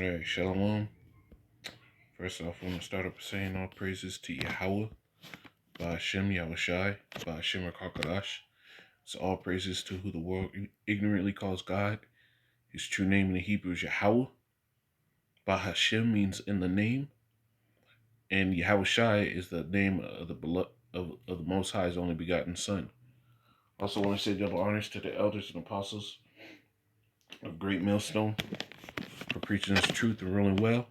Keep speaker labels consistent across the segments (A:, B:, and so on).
A: Alright, Shalom. First off, I want to start up saying all praises to Yahuwah, Ba'ashem Yahushai, Ba'ashem Rakakadash. So all praises to who the world ignorantly calls God. His true name in the Hebrew is Yahuwah. Ba'ashem means in the name, and Yahushai is the name of the beloved of the Most High's only begotten Son. Also want to say double honors to the elders and apostles of Great Millstone for preaching His truth and ruling well.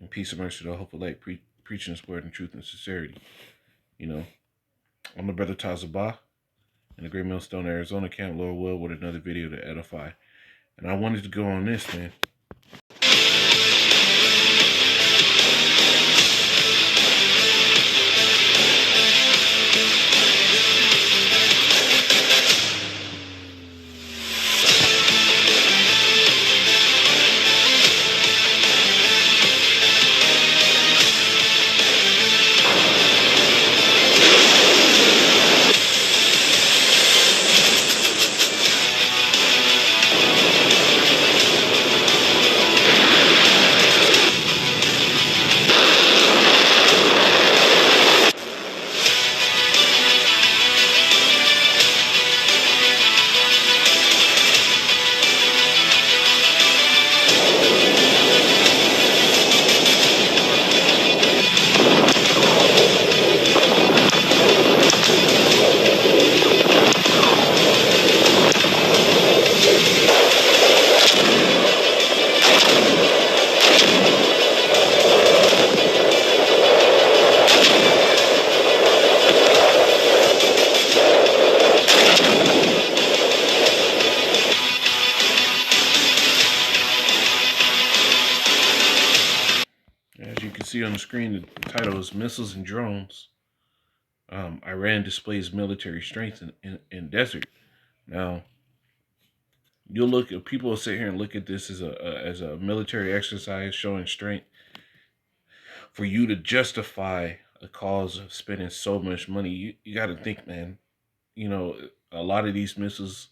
A: And peace and mercy to the hopeful light, preaching His word in truth and sincerity. You know, I'm the brother Tazabah in the Great Millstone, Arizona camp, Lord will, with another video to edify. And I wanted to go on this, man. As you can see on the screen, the title is Missiles and Drones. Iran displays military strength in desert. Now, you'll look at people will sit here and look at this as a military exercise showing strength for you to justify a cause of spending so much money. You got to think, man. You know, a lot of these missiles,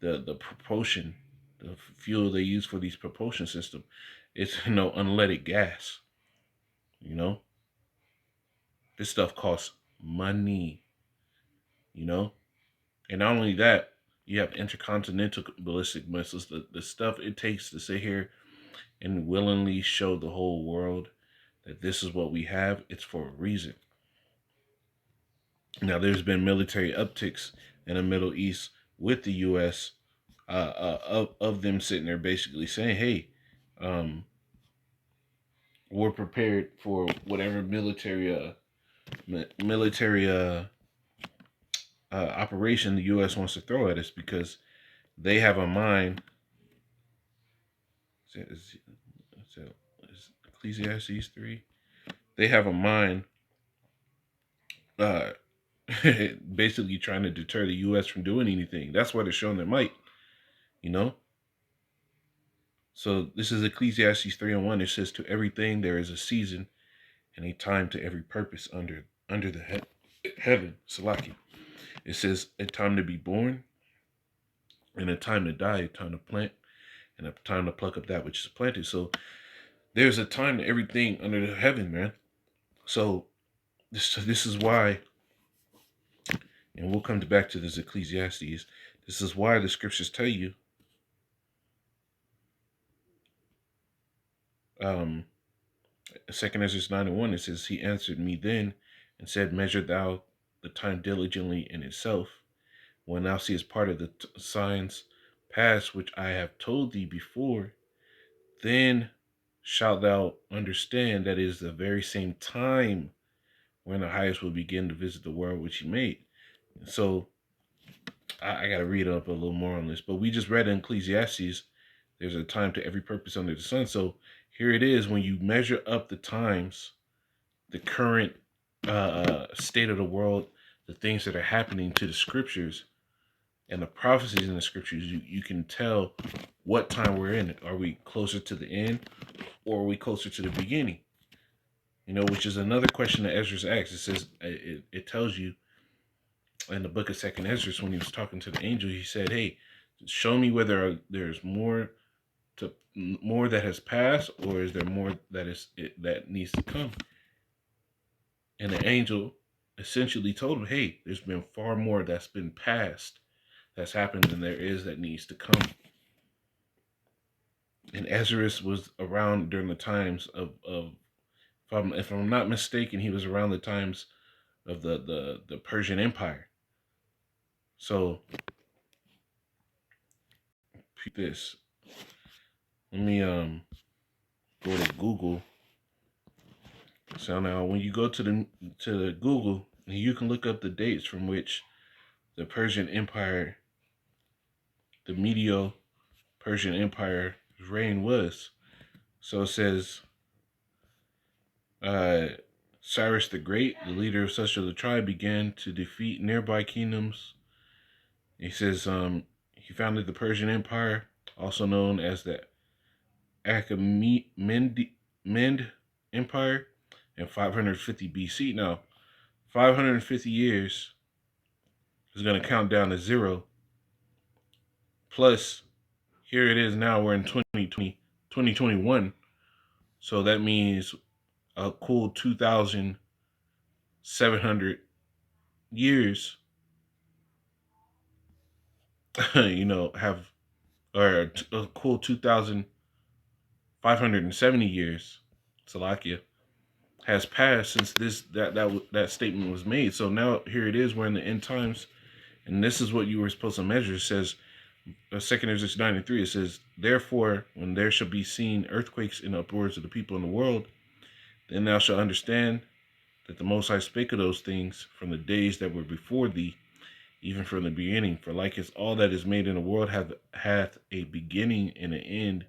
A: the propulsion, the fuel they use for these propulsion system, it's unleaded gas. You know, this stuff costs money. You know, and not only that, you have intercontinental ballistic missiles. The stuff it takes to sit here and willingly show the whole world that this is what we have, it's for a reason. Now, there's been military upticks in the Middle East with the U.S. Of them sitting there basically saying, "Hey, we're prepared for whatever military operation the U.S. wants to throw at us because they have a mind." Is Ecclesiastes 3? They have a mind basically trying to deter the U.S. from doing anything. That's why they're showing their might, you know? So this is Ecclesiastes 3:1. It says, "To everything there is a season and a time to every purpose under the heaven." Salaki. It says a time to be born and a time to die, a time to plant and a time to pluck up that which is planted. So there's a time to everything under the heaven, man. So this is why, and we'll come back to this Ecclesiastes. This is why the scriptures tell you, Second Ezra 9:1, it says, "He answered me then and said, Measure thou the time diligently in itself. When thou seest part of the signs past which I have told thee before, then shalt thou understand that it is the very same time when the highest will begin to visit the world which he made." So I got to read up a little more on this, but we just read in Ecclesiastes, there's a time to every purpose under the sun. So here it is, when you measure up the times, the current state of the world, the things that are happening to the scriptures and the prophecies in the scriptures, you can tell what time we're in. Are we closer to the end or are we closer to the beginning? You know, which is another question that Ezra's asks. It says, it tells you in the book of Second Ezra, when he was talking to the angel, he said, "Hey, show me whether there's more more that has passed, or is there more that needs to come? And the angel essentially told him, hey, there's been far more that's been passed, that's happened, than there is that needs to come. And Ezra was around during the times of if I'm not mistaken, he was around the times of the Persian Empire. So this. Let me go to Google. So now when you go to Google, you can look up the dates from which the Persian Empire, the Medio Persian Empire reign was. So it says Cyrus the Great, the leader of such of the tribe, began to defeat nearby kingdoms. He says he founded the Persian Empire, also known as the Achaemenid Empire, in 550 BC. Now, 550 years is going to count down to zero. Plus, here it is now, we're in 2021. So that means a cool 2,700 years, have, or a cool 2,570 years, Salakia, has passed since that statement was made. So now here it is, we're in the end times, and this is what you were supposed to measure. It says, 2 Ezra 9:3, it says, therefore, when there shall be seen earthquakes in the uproars of the people in the world, then thou shalt understand that the Most High spake of those things from the days that were before thee, even from the beginning. For like as all that is made in the world hath a beginning and an end,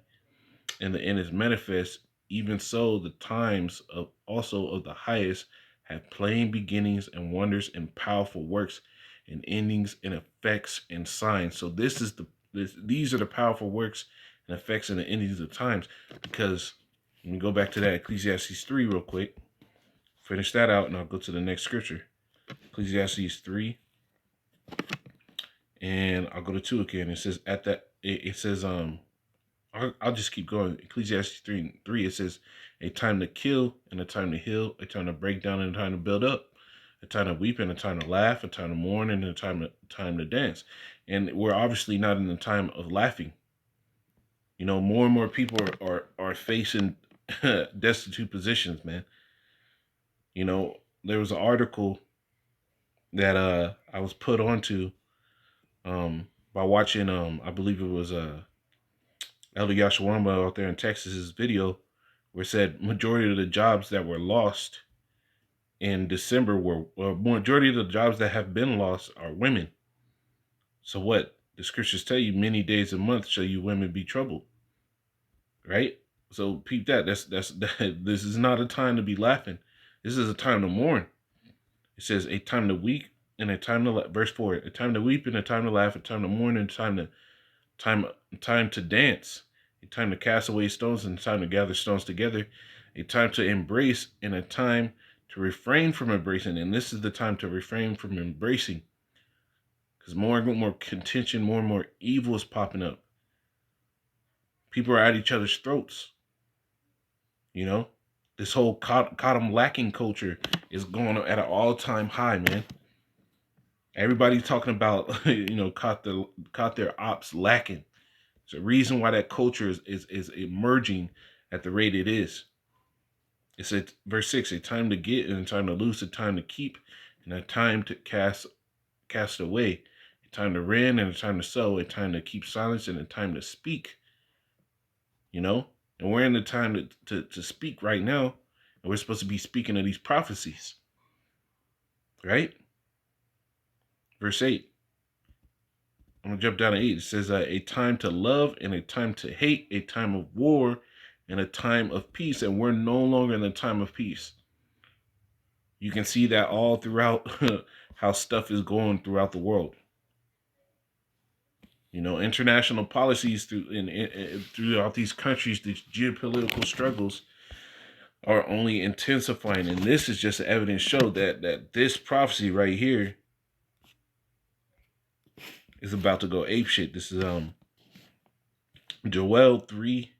A: and the end is manifest, even so the times of also of the highest have plain beginnings and wonders and powerful works and endings and effects and signs. So these are the powerful works and effects and the endings of times. Because let me go back to that Ecclesiastes 3 real quick. Finish that out, and I'll go to the next scripture. Ecclesiastes 3, and I'll go to 2 again. It says I'll just keep going. Ecclesiastes 3, it says, a time to kill and a time to heal, a time to break down and a time to build up, a time to weep and a time to laugh, a time to mourn and a time to dance. And we're obviously not in the time of laughing. More and more people are facing destitute positions, man. There was an article that I was put onto by watching I believe it was Elder Yashawamba out there in Texas's video, where it said majority of the jobs that were lost in December majority of the jobs that have been lost are women. So what? The scriptures tell you, many days a month shall you women be troubled. Right? So peep that. That's this is not a time to be laughing. This is a time to mourn. It says a time to weep and a time to verse 4, a time to weep and a time to laugh, a time to mourn and a time to dance, a time to cast away stones and a time to gather stones together, a time to embrace and a time to refrain from embracing. And this is the time to refrain from embracing, because more and more contention, more and more evil is popping up. People are at each other's throats. This whole cotton lacking culture is going at an all-time high, man. Everybody's talking about caught their ops lacking. There's a reason why that culture is emerging at the rate it is. It said, verse 6, a time to get and a time to lose, a time to keep and a time to cast away, a time to rend and a time to sow, a time to keep silence and a time to speak. And we're in the time to speak right now, and we're supposed to be speaking of these prophecies. Right? Verse 8. I'm going to jump down to 8. It says, a time to love and a time to hate, a time of war and a time of peace. And we're no longer in the time of peace. You can see that all throughout how stuff is going throughout the world. International policies throughout these countries, these geopolitical struggles are only intensifying. And this is just evidence show that this prophecy right here is about to go apeshit. This is Joel 3,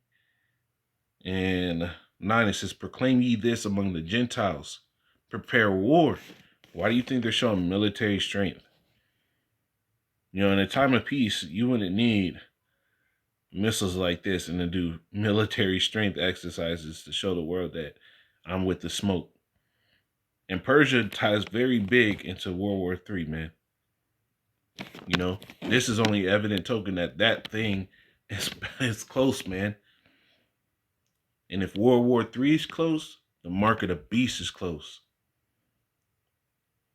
A: And 9, it says, proclaim ye this among the Gentiles. Prepare war. Why do you think they're showing military strength? You know, in a time of peace, you wouldn't need missiles like this and to do military strength exercises to show the world that I'm with the smoke. And Persia ties very big into World War III, man. You know, this is only evident token that that thing is close, man. And if World War III is close, the mark of the beast is close.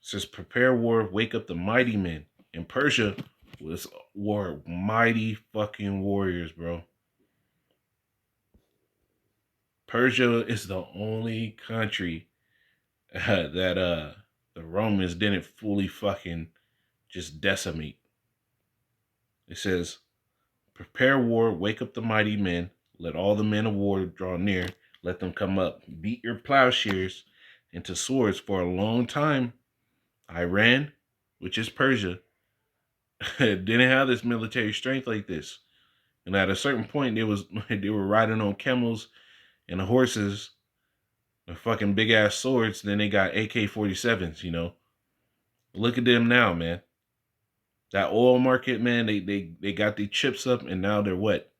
A: It says, prepare war, wake up the mighty men. And Persia were mighty fucking warriors, bro. Persia is the only country that the Romans didn't fully fucking just decimate. It says, prepare war, wake up the mighty men, let all the men of war draw near, let them come up, beat your plowshares into swords. For a long time, Iran, which is Persia, didn't have this military strength like this. And at a certain point, they were riding on camels and horses and fucking big ass swords. Then they got AK-47s, you know. Look at them now, man. That oil market, man, they got the chips up, and now they're what?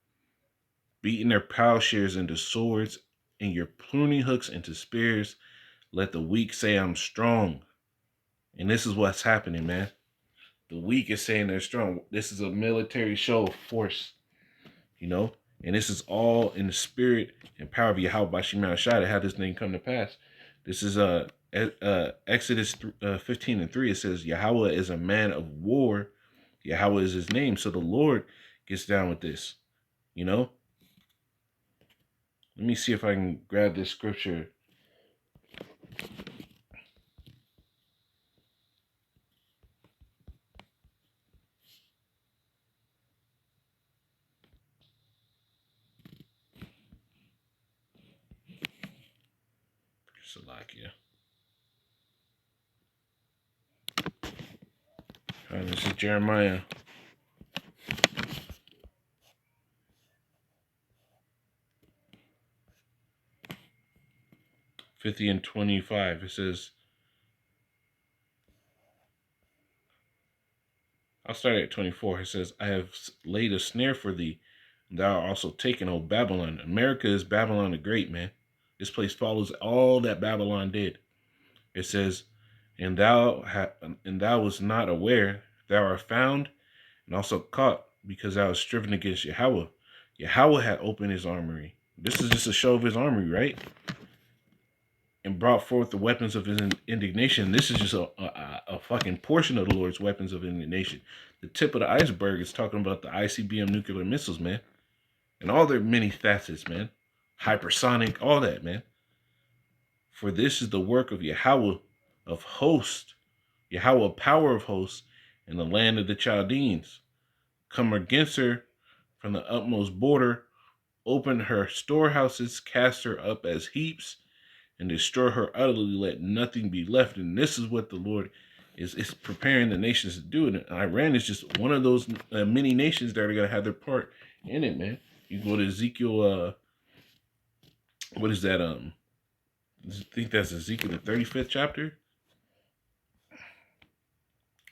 A: Beating their plowshares into swords and your pruning hooks into spears. Let the weak say I'm strong. And this is what's happening, man. The weak is saying they're strong. This is a military show of force, you know? And this is all in the spirit and power of Yahuwah Bashim Shai to have this thing come to pass. This is Exodus 15:3. It says, Yahuwah is a man of war. Yahuwah is his name. So the Lord gets down with this, you know? Let me see if I can grab this scripture. Salakia. All right, this is Jeremiah 50:25. It says, I'll start at 24. It says, I have laid a snare for thee, and thou art also taken, O Babylon. America is Babylon the Great, man. This place follows all that Babylon did. It says, and thou was not aware, thou art found and also caught, because thou hast striven against Yahuwah. Yahuwah had opened his armory. This is just a show of his armory, right? And brought forth the weapons of his indignation. This is just a fucking portion of the Lord's weapons of indignation. The tip of the iceberg is talking about the ICBM nuclear missiles, man. And all their many facets, man. Hypersonic, all that, man. For this is the work of Yahuwah of hosts, Yahuwah power of hosts, in the land of the Chaldeans. Come against her from the utmost border, open her storehouses, cast her up as heaps, and destroy her utterly, let nothing be left. And this is what the Lord is preparing the nations to do. And Iran is just one of those many nations that are going to have their part in it, man. You go to Ezekiel, what is that? I think that's Ezekiel, the 35th chapter,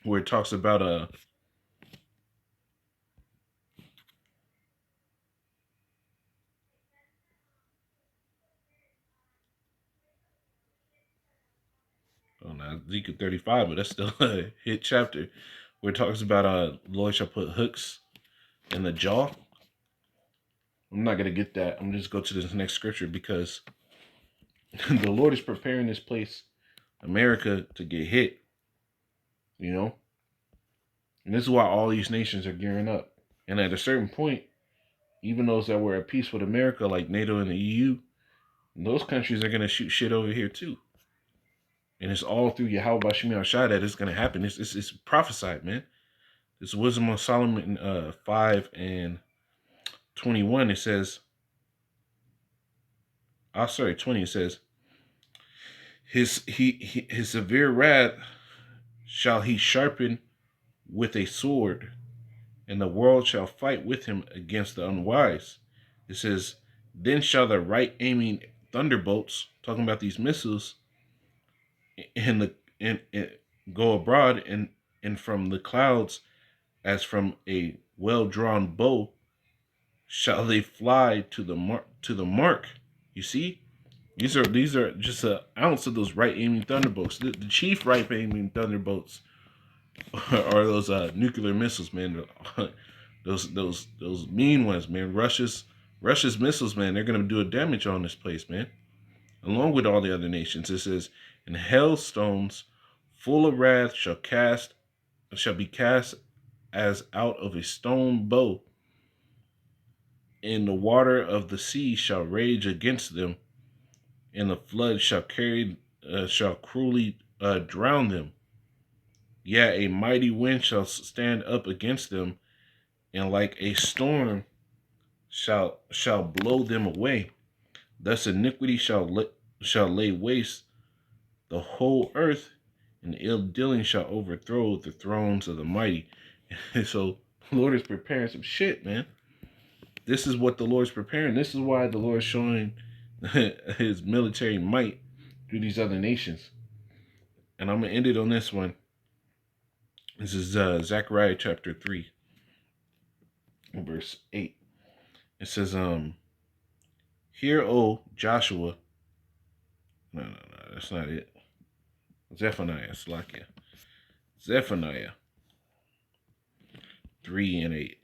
A: where it talks about Ezekiel 35, but that's still a hit chapter, where it talks about Lord shall put hooks in the jaw. I'm not gonna get that. I'm just go to this next scripture, because the Lord is preparing this place, America, to get hit. You know, and this is why all these nations are gearing up. And at a certain point, even those that were at peace with America, like NATO and the EU, those countries are gonna shoot shit over here too. And it's all through Yahuwah Bashim Shai that it's gonna happen. It's prophesied, man. This Wisdom of Solomon 5:21. It says, 20. It says, his severe wrath shall he sharpen with a sword, and the world shall fight with him against the unwise. It says, Then shall the right aiming thunderbolts, talking about these missiles, in the in go abroad, and from the clouds as from a well drawn bow shall they fly to the mark. You see, these are just an ounce of those right aiming thunderbolts. The chief right aiming thunderbolts are those nuclear missiles, man. those mean ones, man. Russia's missiles, man. They're gonna do a damage on this place, man. Along with all the other nations, it says, "And hailstones full of wrath shall be cast as out of a stone bow, and the water of the sea shall rage against them, and the flood shall cruelly drown them. Yeah, a mighty wind shall stand up against them, and like a storm shall blow them away. Thus iniquity shall lay waste the whole earth, and ill dealing shall overthrow the thrones of the mighty." And so the Lord is preparing some shit, man. This is what the Lord's preparing. This is why the Lord's showing his military might through these other nations. And I'm going to end it on this one. This is Zechariah chapter 3, verse 8. It says, "Hear, O Joshua." No, that's not it. Zephaniah, Slakia. Zephaniah 3 and 8.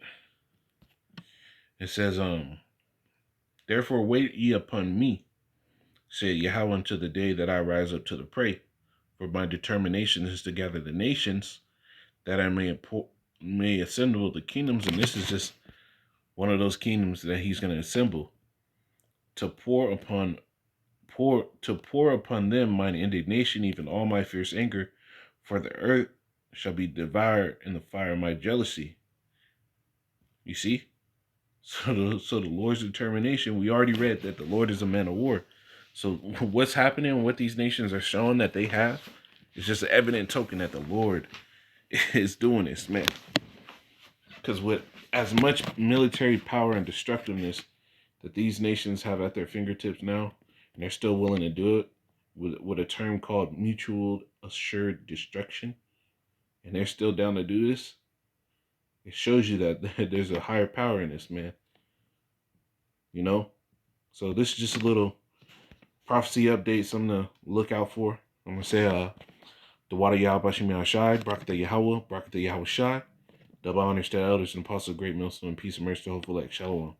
A: It says, "Therefore wait ye upon me, said Yahweh, until the day that I rise up to the prey. For my determination is to gather the nations, that I may assemble the kingdoms." And this is just one of those kingdoms that he's going to assemble, to pour upon them mine indignation, even all my fierce anger, for the earth shall be devoured in the fire of my jealousy. You see? So the Lord's determination, we already read that the Lord is a man of war. So what's happening, what these nations are showing that they have, is just an evident token that the Lord is doing this, man. Because with as much military power and destructiveness that these nations have at their fingertips now, and they're still willing to do it with a term called mutual assured destruction, and they're still down to do this, it shows you that there's a higher power in this, man. You know? So this is just a little prophecy update, something to look out for. I'm going to say, the water Yahweh Bashim Yahshai, Brakata Yahweh, Brakata Yahweh Shai, double honors to elders and apostles of great millstone, and peace and mercy to hopeful elect. Shalom.